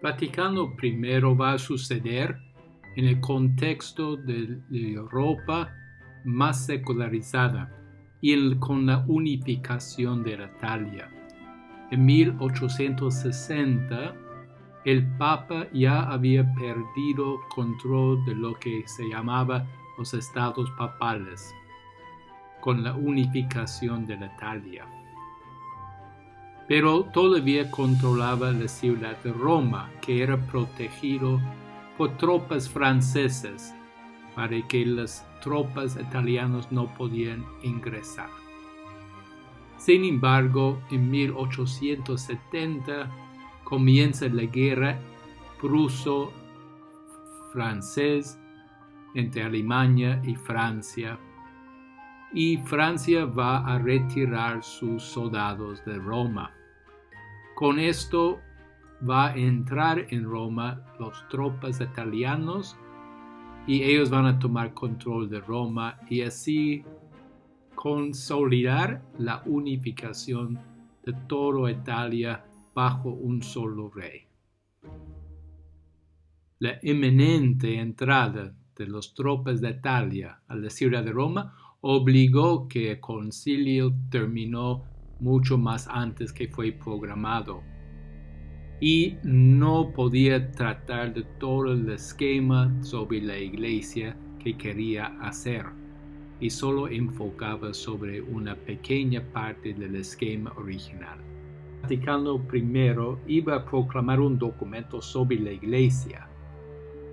Vaticano I va a suceder en el contexto de Europa más secularizada y con la unificación de Italia. En 1860, el Papa ya había perdido control de lo que se llamaba los estados papales, con la unificación de Italia. Pero todavía controlaba la ciudad de Roma, que era protegido por tropas francesas para que las tropas italianas no podían ingresar. Sin embargo, en 1870 comienza la guerra pruso-francés entre Alemania y Francia va a retirar sus soldados de Roma. Con esto va a entrar en Roma las tropas italianas y ellos van a tomar control de Roma y así consolidar la unificación de toda Italia bajo un solo rey. La inminente entrada de las tropas de Italia a la ciudad de Roma obligó que el concilio terminó mucho más antes que fue programado y no podía tratar de todo el esquema sobre la iglesia que quería hacer y solo enfocaba sobre una pequeña parte del esquema original. Vaticano I iba a proclamar un documento sobre la iglesia,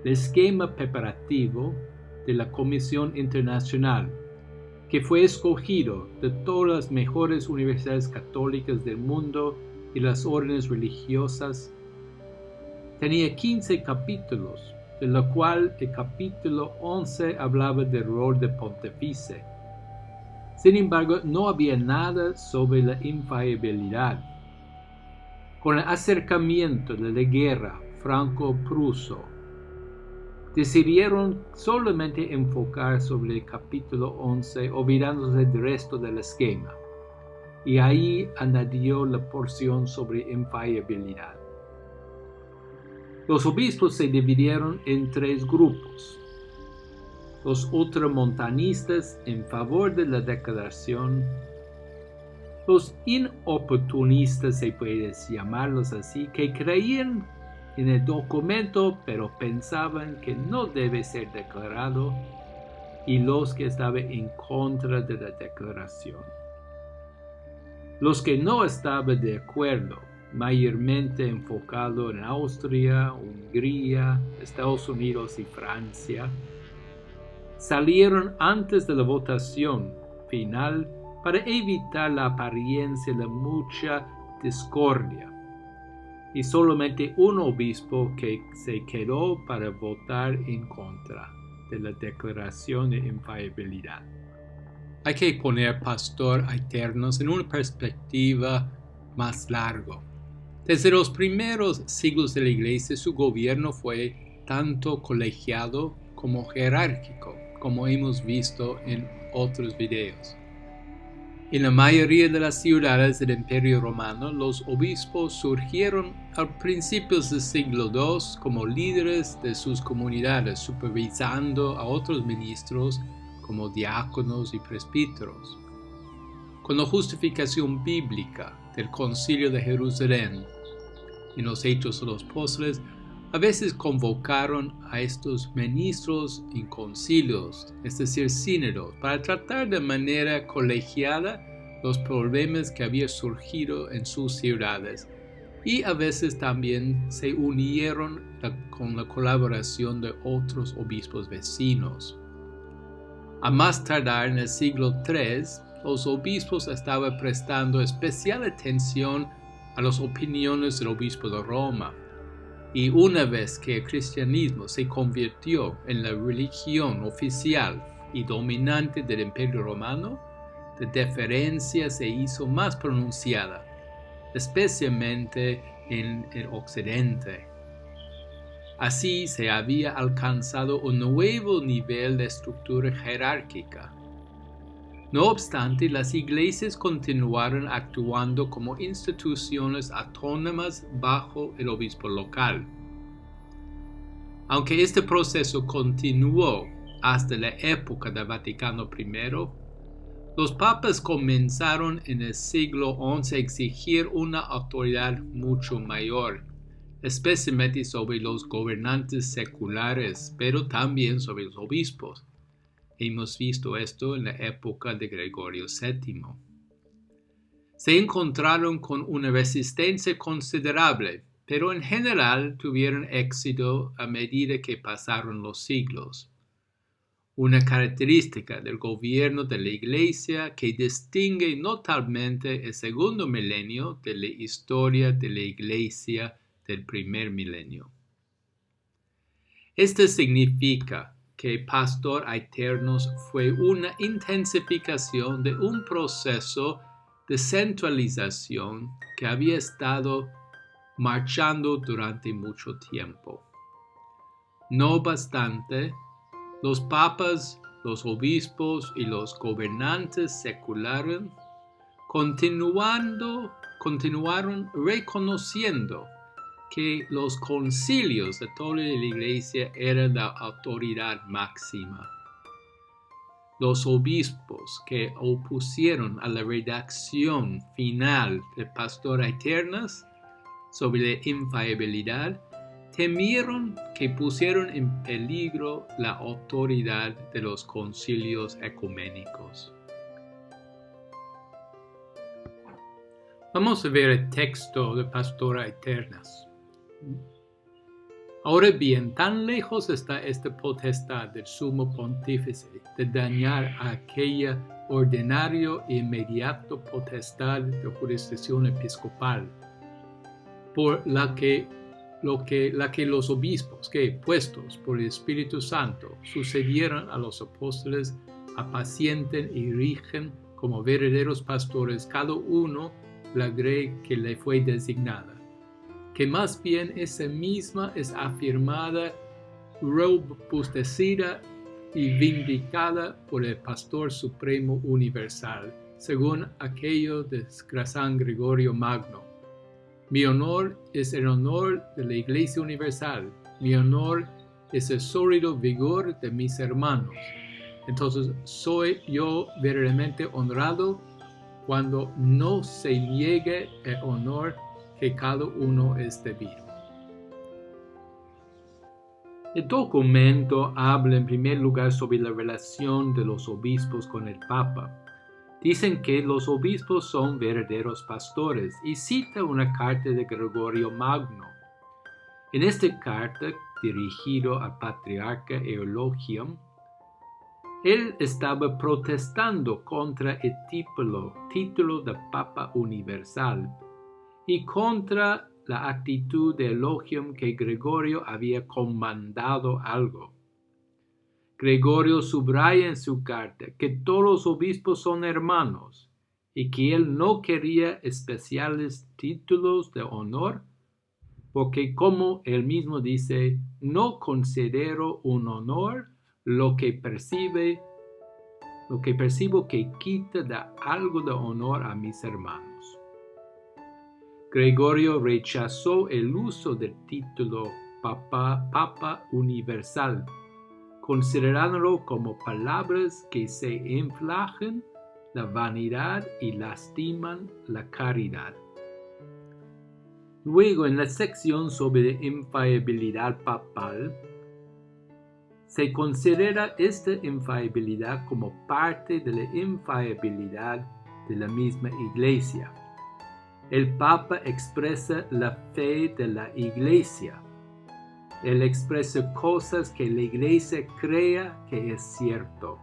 el esquema preparativo de la Comisión Internacional, que fue escogido de todas las mejores universidades católicas del mundo y las órdenes religiosas. Tenía 15 capítulos, de lo cual el capítulo 11 hablaba del rol de pontífice. Sin embargo, no había nada sobre la infalibilidad. Con el acercamiento de la guerra franco-pruso, decidieron solamente enfocar sobre el capítulo 11, olvidándose del resto del esquema, y ahí añadió la porción sobre infalibilidad. Los obispos se dividieron en 3 grupos: los ultramontanistas en favor de la declaración, los inoportunistas, se puede llamarlos así, que creían en el documento pero pensaban que no debe ser declarado, y los que estaban en contra de la declaración. Los que no estaban de acuerdo, mayormente enfocado en Austria, Hungría, Estados Unidos y Francia, salieron antes de la votación final para evitar la apariencia de mucha discordia, y solamente un obispo que se quedó para votar en contra de la declaración de infalibilidad. Hay que poner pastor alternos en una perspectiva más larga. Desde los primeros siglos de la Iglesia, su gobierno fue tanto colegiado como jerárquico, como hemos visto en otros videos. En la mayoría de las ciudades del Imperio Romano, los obispos surgieron a principios del siglo II como líderes de sus comunidades, supervisando a otros ministros como diáconos y presbíteros. Con la justificación bíblica del Concilio de Jerusalén en los Hechos de los Apóstoles, a veces convocaron a estos ministros en concilios, es decir, sínodos, para tratar de manera colegiada los problemas que habían surgido en sus ciudades, y a veces también se unieron con la colaboración de otros obispos vecinos. A más tardar en el siglo III, los obispos estaban prestando especial atención a las opiniones del obispo de Roma. Y una vez que el cristianismo se convirtió en la religión oficial y dominante del Imperio Romano, la deferencia se hizo más pronunciada, especialmente en el occidente. Así se había alcanzado un nuevo nivel de estructura jerárquica. No obstante, las iglesias continuaron actuando como instituciones autónomas bajo el obispo local, Aunque este proceso continuó hasta la época del Vaticano I, los papas comenzaron en el siglo XI a exigir una autoridad mucho mayor, especialmente sobre los gobernantes seculares, pero también sobre los obispos. Hemos visto esto en la época de Gregorio VII. Se encontraron con una resistencia considerable, pero en general tuvieron éxito a medida que pasaron los siglos. Una característica del gobierno de la Iglesia que distingue notablemente el segundo milenio de la historia de la Iglesia del primer milenio. Esto significa que Pastor Aeternos fue una intensificación de un proceso de centralización que había estado marchando durante mucho tiempo. No obstante, los papas, los obispos y los gobernantes seculares continuaron reconociendo que los concilios de toda la Iglesia eran la autoridad máxima. Los obispos que opusieron a la redacción final de Pastor Aeternos sobre la infalibilidad temieron que pusieron en peligro la autoridad de los concilios ecuménicos. Vamos a ver el texto de Pastor Aeternos. Ahora bien, tan lejos está esta potestad del sumo pontífice de dañar a aquella ordinario e inmediato potestad de jurisdicción episcopal, por la que los obispos que, puestos por el Espíritu Santo, sucedieron a los apóstoles, apacienten y rigen como verdaderos pastores cada uno la grey que le fue designada, que más bien esa misma es afirmada, robustecida y vindicada por el Pastor Supremo Universal, según aquello de San Gregorio Magno. Mi honor es el honor de la Iglesia Universal. Mi honor es el sólido vigor de mis hermanos. Entonces, soy yo verdaderamente honrado cuando no se niegue el honor que cada uno es debido. El documento habla en primer lugar sobre la relación de los obispos con el Papa. Dicen que los obispos son verdaderos pastores y cita una carta de Gregorio Magno. En esta carta, dirigido al patriarca Eulogium, él estaba protestando contra el título de Papa Universal y contra la actitud de Eulogium que Gregorio había comandado algo. Gregorio subraya en su carta que todos los obispos son hermanos y que él no quería especiales títulos de honor porque, como él mismo dice, no considero un honor lo que percibo que quita de algo de honor a mis hermanos. Gregorio rechazó el uso del título Papa Universal, considerándolo como palabras que se inflajan la vanidad y lastiman la caridad. Luego, en la sección sobre la infalibilidad papal, se considera esta infalibilidad como parte de la infalibilidad de la misma Iglesia. El Papa expresa la fe de la Iglesia. Él expresa cosas que la Iglesia crea que es cierto,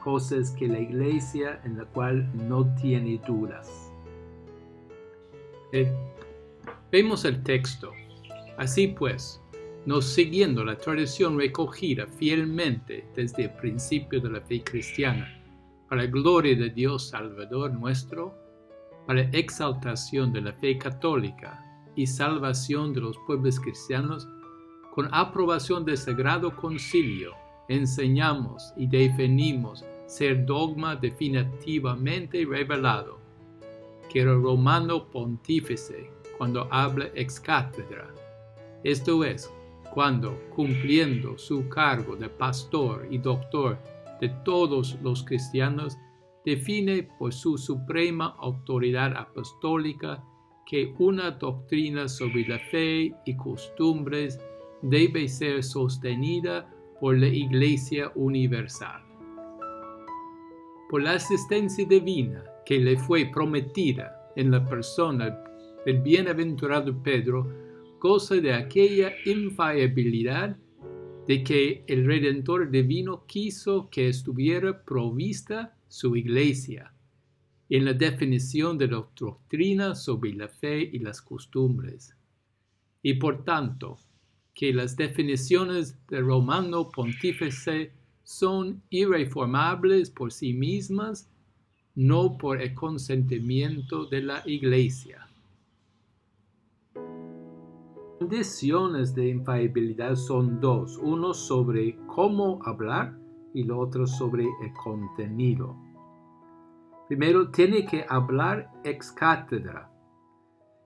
cosas que la Iglesia en la cual no tiene dudas. Vemos el texto. Así pues, no siguiendo la tradición recogida fielmente desde el principio de la fe cristiana, para la gloria de Dios Salvador nuestro, para la exaltación de la fe católica y salvación de los pueblos cristianos, con aprobación del Sagrado Concilio, enseñamos y definimos ser dogma definitivamente revelado, que el romano pontífice, cuando habla ex cátedra, esto es, cuando, cumpliendo su cargo de pastor y doctor de todos los cristianos, define por su suprema autoridad apostólica que una doctrina sobre la fe y costumbres debe ser sostenida por la Iglesia universal. Por la asistencia divina que le fue prometida en la persona del bienaventurado Pedro, goza de aquella infalibilidad de que el Redentor divino quiso que estuviera provista su Iglesia en la definición de la doctrina sobre la fe y las costumbres. Y por tanto, que las definiciones del Romano Pontífice son irreformables por sí mismas, no por el consentimiento de la Iglesia. Condiciones de infalibilidad son dos, uno sobre cómo hablar y lo otro sobre el contenido. Primero, tiene que hablar ex cátedra.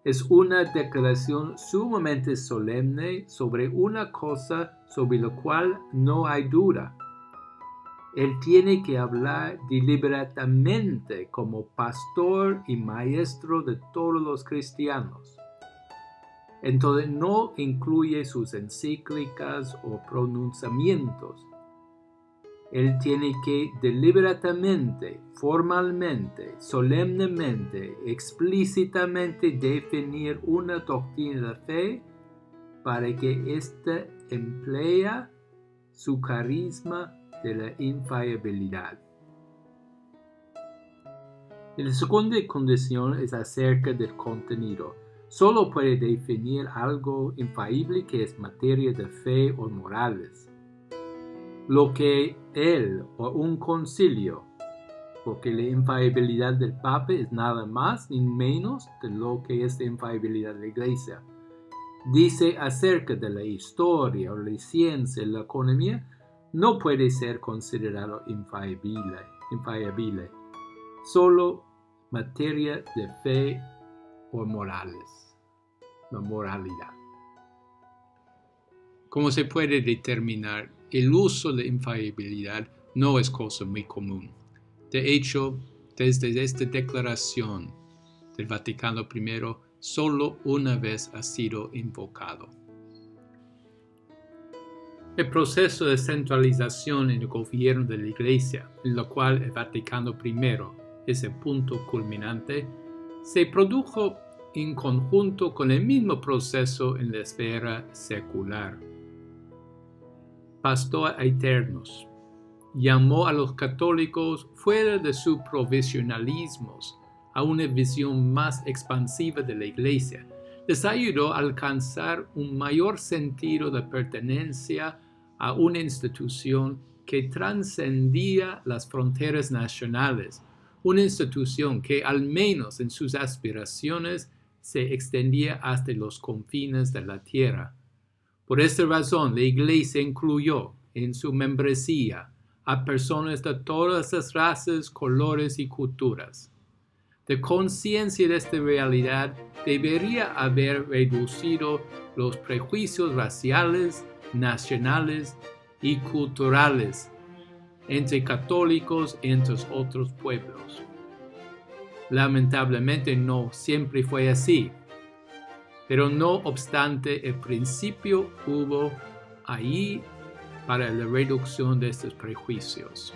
Es una declaración sumamente solemne sobre una cosa sobre la cual no hay duda. Él tiene que hablar deliberadamente como pastor y maestro de todos los cristianos. Entonces no incluye sus encíclicas o pronunciamientos. Él tiene que deliberadamente, formalmente, solemnemente, explícitamente definir una doctrina de fe para que ésta emplea su carisma de la infalibilidad. La segunda condición es acerca del contenido. Solo puede definir algo infalible que es materia de fe o morales. Lo que él o un concilio, porque la infalibilidad del Papa es nada más ni menos de lo que es la infalibilidad de la Iglesia, dice acerca de la historia o la ciencia y la economía, no puede ser considerado infalible, solo materia de fe o morales, la moralidad. Como se puede determinar, el uso de infalibilidad no es cosa muy común. De hecho, desde esta declaración del Vaticano I, solo una vez ha sido invocado. El proceso de centralización en el gobierno de la Iglesia, en lo cual el Vaticano I es el punto culminante, se produjo en conjunto con el mismo proceso en la esfera secular. Pastor Aeternos llamó a los católicos fuera de sus provisionalismos a una visión más expansiva de la Iglesia. Les ayudó a alcanzar un mayor sentido de pertenencia a una institución que trascendía las fronteras nacionales, una institución que al menos en sus aspiraciones se extendía hasta los confines de la tierra. Por esta razón, la Iglesia incluyó en su membresía a personas de todas las razas, colores y culturas. De conciencia de esta realidad, debería haber reducido los prejuicios raciales, nacionales y culturales entre católicos y entre otros pueblos. Lamentablemente no siempre fue así. Pero no obstante, el principio hubo ahí para la reducción de estos prejuicios.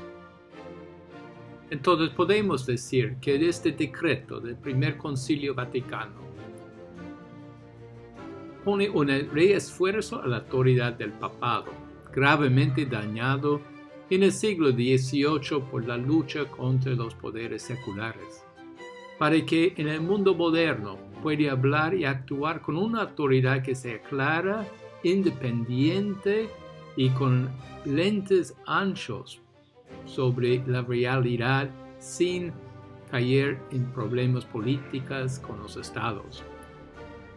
Entonces podemos decir que este decreto del Primer Concilio Vaticano pone un reesfuerzo a la autoridad del papado, gravemente dañado en el siglo XVIII por la lucha contra los poderes seculares, para que en el mundo moderno puede hablar y actuar con una autoridad que sea clara, independiente y con lentes anchos sobre la realidad sin caer en problemas políticos con los estados.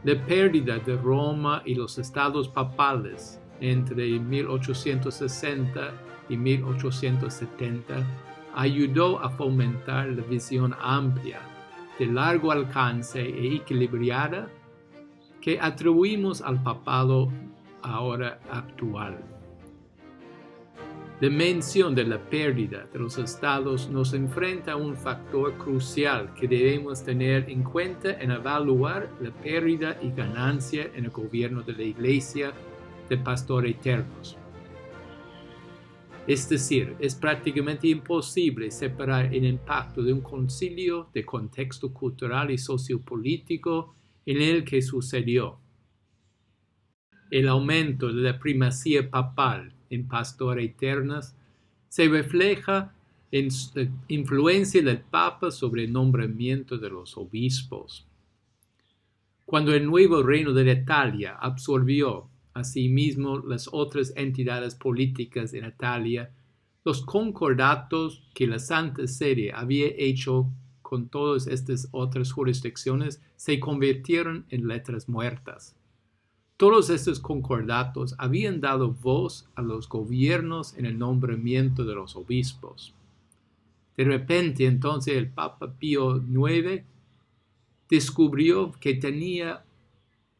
La pérdida de Roma y los estados papales entre 1860 y 1870 ayudó a fomentar la visión amplia, de largo alcance e equilibrada que atribuimos al papado ahora actual. La mención de la pérdida de los estados nos enfrenta a un factor crucial que debemos tener en cuenta en evaluar la pérdida y ganancia en el gobierno de la Iglesia de pastores eternos. Es decir, es prácticamente imposible separar el impacto de un concilio del contexto cultural y sociopolítico en el que sucedió. El aumento de la primacía papal en pastores eternos se refleja en la influencia del Papa sobre el nombramiento de los obispos. Cuando el nuevo reino de Italia absorbió asimismo las otras entidades políticas en Italia, los concordatos que la Santa Sede había hecho con todas estas otras jurisdicciones se convirtieron en letras muertas. Todos estos concordatos habían dado voz a los gobiernos en el nombramiento de los obispos. De repente, entonces, el Papa Pío IX descubrió que tenía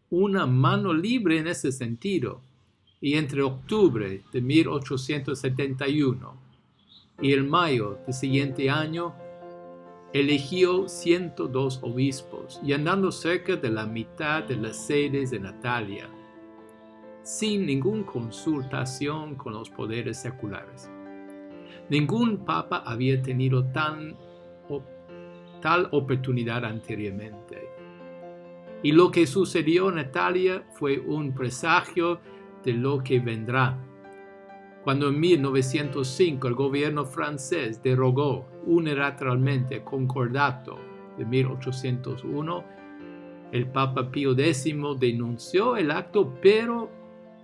una mano libre en ese sentido, y entre octubre de 1871 y el mayo del siguiente año, eligió 102 obispos, llenando cerca de la mitad de las sedes de Italia, sin ninguna consultación con los poderes seculares. Ningún papa había tenido tal oportunidad anteriormente. Y lo que sucedió en Italia fue un presagio de lo que vendrá. Cuando en 1905 el gobierno francés derogó unilateralmente el concordato de 1801, el Papa Pío X denunció el acto, pero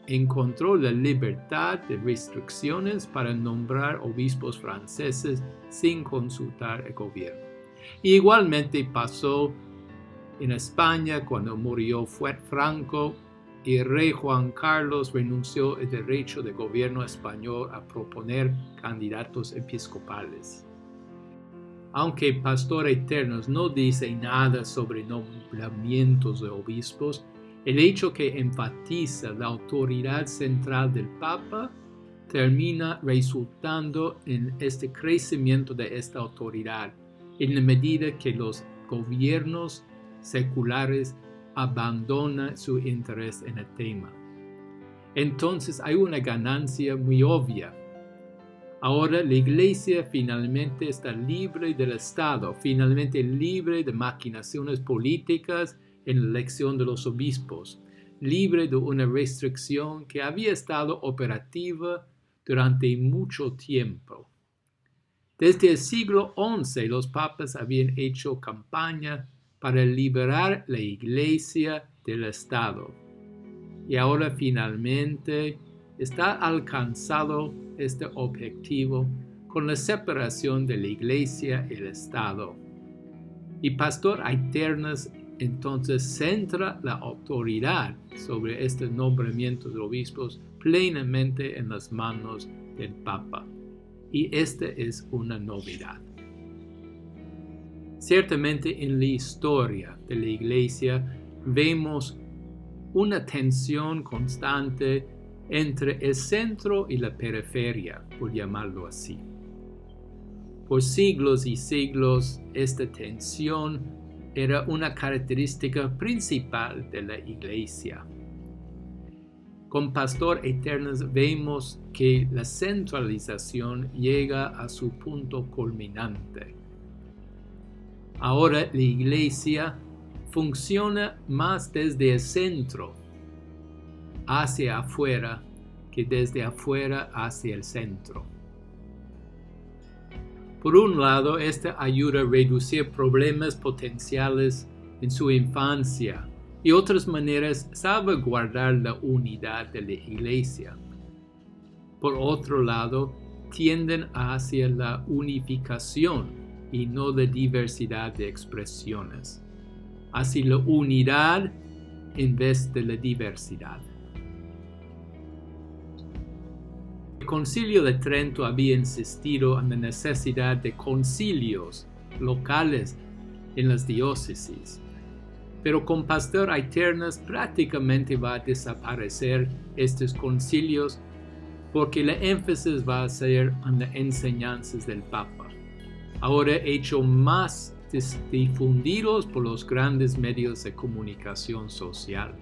encontró la libertad de restricciones para nombrar obispos franceses sin consultar el gobierno. Y igualmente pasó en España cuando murió Franco y el rey Juan Carlos renunció al derecho del gobierno español a proponer candidatos episcopales. Aunque Pastores Eternos no dice nada sobre nombramientos de obispos, el hecho que enfatiza la autoridad central del Papa termina resultando en este crecimiento de esta autoridad, en la medida que los gobiernos seculares abandonan su interés en el tema. Entonces hay una ganancia muy obvia. Ahora la Iglesia finalmente está libre del Estado, finalmente libre de maquinaciones políticas en la elección de los obispos, libre de una restricción que había estado operativa durante mucho tiempo. Desde el siglo XI los papas habían hecho campaña para liberar la Iglesia del Estado. Y ahora finalmente está alcanzado este objetivo con la separación de la Iglesia y el Estado. Y Pastores Eternos entonces centra la autoridad sobre este nombramiento de obispos plenamente en las manos del Papa. Y esta es una novedad. Ciertamente en la historia de la Iglesia vemos una tensión constante entre el centro y la periferia, por llamarlo así. Por siglos y siglos, esta tensión era una característica principal de la Iglesia. Con Pastores Eternos vemos que la centralización llega a su punto culminante. Ahora la Iglesia funciona más desde el centro hacia afuera que desde afuera hacia el centro. Por un lado, esta ayuda a reducir problemas potenciales en su infancia y otras maneras salvaguardar la unidad de la Iglesia. Por otro lado, tienden hacia la unificación y no la diversidad de expresiones, hacia la unidad en vez de la diversidad. El Concilio de Trento había insistido en la necesidad de concilios locales en las diócesis, Pero con Pastor Aeternas prácticamente va a desaparecer estos concilios porque el énfasis va a ser en las enseñanzas del Papa, ahora hecho más difundidos por los grandes medios de comunicación social.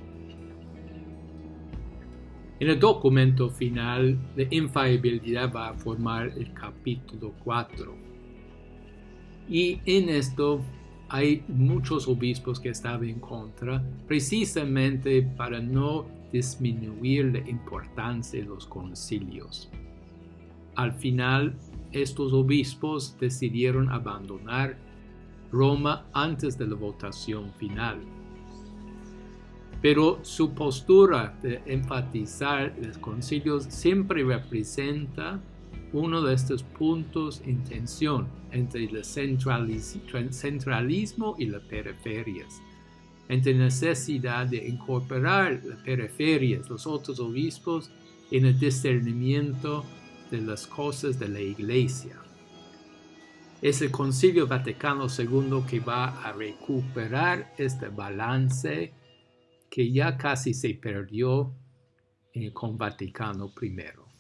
En el documento final, la infalibilidad va a formar el capítulo 4. Y en esto hay muchos obispos que estaban en contra, precisamente para no disminuir la importancia de los concilios. Al final, estos obispos decidieron abandonar Roma antes de la votación final. Pero su postura de enfatizar los concilios siempre representa uno de estos puntos en tensión entre el centralismo y las periferias, entre la necesidad de incorporar las periferias, los otros obispos, en el discernimiento de las cosas de la Iglesia. Es el Concilio Vaticano II que va a recuperar este balance que ya casi se perdió con Vaticano I.